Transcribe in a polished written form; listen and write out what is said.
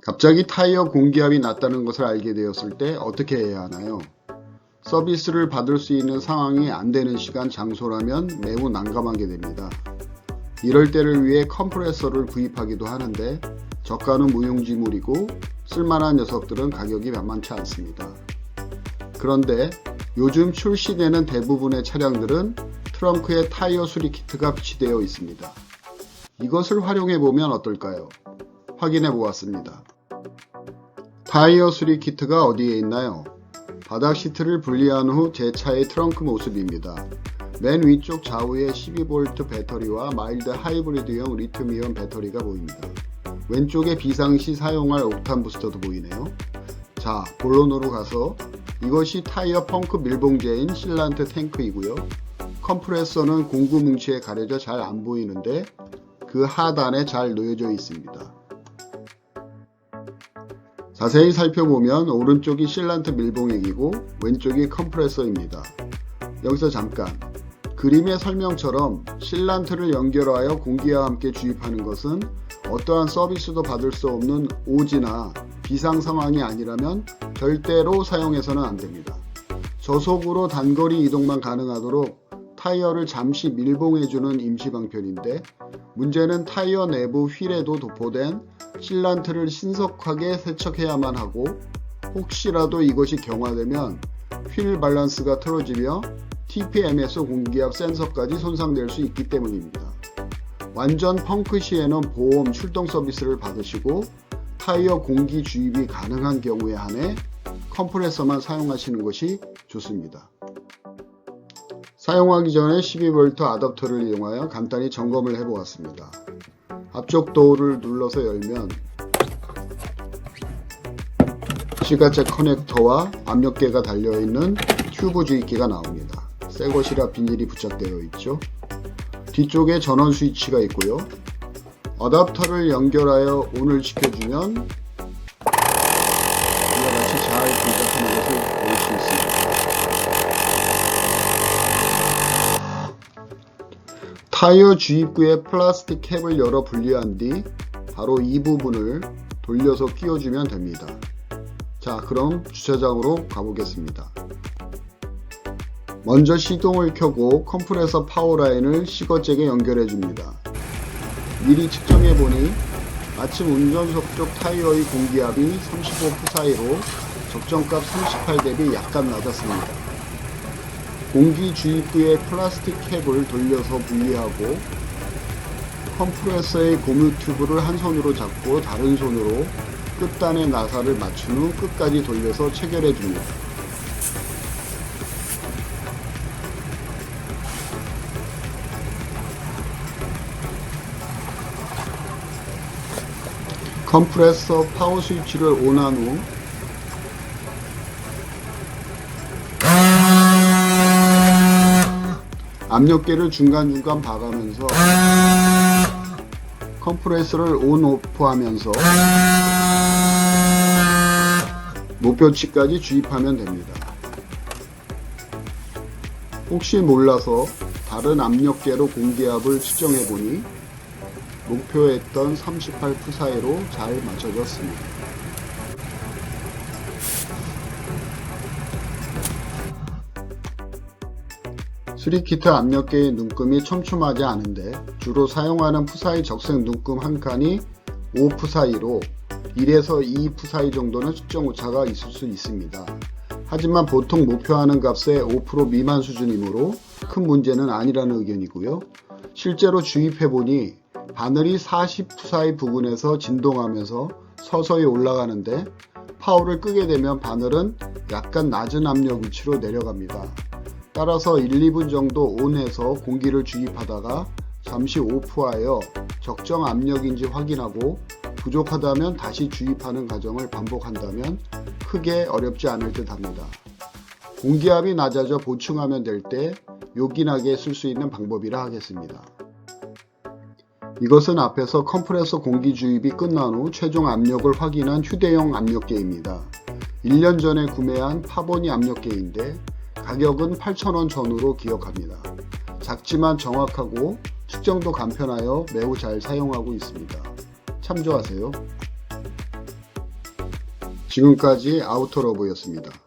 갑자기 타이어 공기압이 낮다는 것을 알게 되었을 때 어떻게 해야 하나요? 서비스를 받을 수 있는 상황이 안 되는 시간, 장소라면 매우 난감하게 됩니다. 이럴 때를 위해 컴프레서를 구입하기도 하는데 저가는 무용지물이고 쓸만한 녀석들은 가격이 만만치 않습니다. 그런데 요즘 출시되는 대부분의 차량들은 트렁크에 타이어 수리 키트가 비치되어 있습니다. 이것을 활용해 보면 어떨까요? 확인해 보았습니다. 타이어 수리 키트가 어디에 있나요? 바닥 시트를 분리한 후 제 차의 트렁크 모습입니다. 맨 위쪽 좌우에 12V 배터리와 마일드 하이브리드형 리튬이온 배터리가 보입니다. 왼쪽에 비상시 사용할 옥탄 부스터도 보이네요. 자, 본론으로 가서 이것이 타이어 펑크 밀봉제인 실란트 탱크이고요. 컴프레서는 공구 뭉치에 가려져 잘 안 보이는데 그 하단에 잘 놓여져 있습니다. 자세히 살펴보면 오른쪽이 실란트 밀봉액이고 왼쪽이 컴프레서입니다. 여기서 잠깐, 그림의 설명처럼 실란트를 연결하여 공기와 함께 주입하는 것은 어떠한 서비스도 받을 수 없는 오지나 비상 상황이 아니라면 절대로 사용해서는 안됩니다. 저속으로 단거리 이동만 가능하도록 타이어를 잠시 밀봉해주는 임시 방편인데, 문제는 타이어 내부 휠에도 도포된 실란트를 신속하게 세척해야만 하고, 혹시라도 이것이 경화되면 휠 밸런스가 틀어지며 TPMS 공기압 센서까지 손상될 수 있기 때문입니다. 완전 펑크 시에는 보험 출동 서비스를 받으시고 타이어 공기 주입이 가능한 경우에 한해 컴프레서만 사용하시는 것이 좋습니다. 사용하기 전에 12V 아답터를 이용하여 간단히 점검을 해보았습니다. 앞쪽 도어를 눌러서 열면 시가잭 커넥터와 압력계가 달려있는 튜브 주입기가 나옵니다. 새것이라 비닐이 부착되어 있죠. 뒤쪽에 전원 스위치가 있고요. 어댑터를 연결하여 온을 시켜주면 이와 같이 잘 동작하는 것을 볼 수 있습니다. 타이어 주입구의 플라스틱 캡을 열어 분리한 뒤 바로 이 부분을 돌려서 끼워주면 됩니다. 자, 그럼 주차장으로 가보겠습니다. 먼저 시동을 켜고 컴프레서 파워라인을 시거잭에 연결해 줍니다. 미리 측정해 보니 마침 운전석 쪽 타이어의 공기압이 35 사이로 적정값 38 대비 약간 낮았습니다. 공기 주입구의 플라스틱 캡을 돌려서 분리하고 컴프레서의 고무 튜브를 한 손으로 잡고 다른 손으로 끝단의 나사를 맞춘 후 끝까지 돌려서 체결해 줍니다. 컴프레서 파워 스위치를 온한 후 압력계를 중간중간 봐가면서 컴프레서를 온 오프 하면서 목표치까지 주입하면 됩니다. 혹시 몰라서 다른 압력계로 공기압을 측정해 보니 목표했던 38 사이로 잘 맞춰졌습니다. 수리키트 압력계의 눈금이 촘촘하지 않은데 주로 사용하는 푸사이 적색 눈금 한 칸이 5 사이로 1에서 2 사이 정도는 측정 오차가 있을 수 있습니다. 하지만 보통 목표하는 값의 5% 미만 수준이므로 큰 문제는 아니라는 의견이고요. 실제로 주입해보니 바늘이 40 사이 부근에서 진동하면서 서서히 올라가는데 파워를 끄게 되면 바늘은 약간 낮은 압력 위치로 내려갑니다. 따라서 1, 2분 정도 온해서 공기를 주입하다가 잠시 오프하여 적정 압력인지 확인하고 부족하다면 다시 주입하는 과정을 반복한다면 크게 어렵지 않을 듯 합니다. 공기압이 낮아져 보충하면 될 때 요긴하게 쓸 수 있는 방법이라 하겠습니다. 이것은 앞에서 컴프레서 공기 주입이 끝난 후 최종 압력을 확인한 휴대용 압력계입니다. 1년 전에 구매한 파보니 압력계인데 가격은 8,000원 전후로 기억합니다. 작지만 정확하고 측정도 간편하여 매우 잘 사용하고 있습니다. 참조하세요. 지금까지 아우터러브였습니다.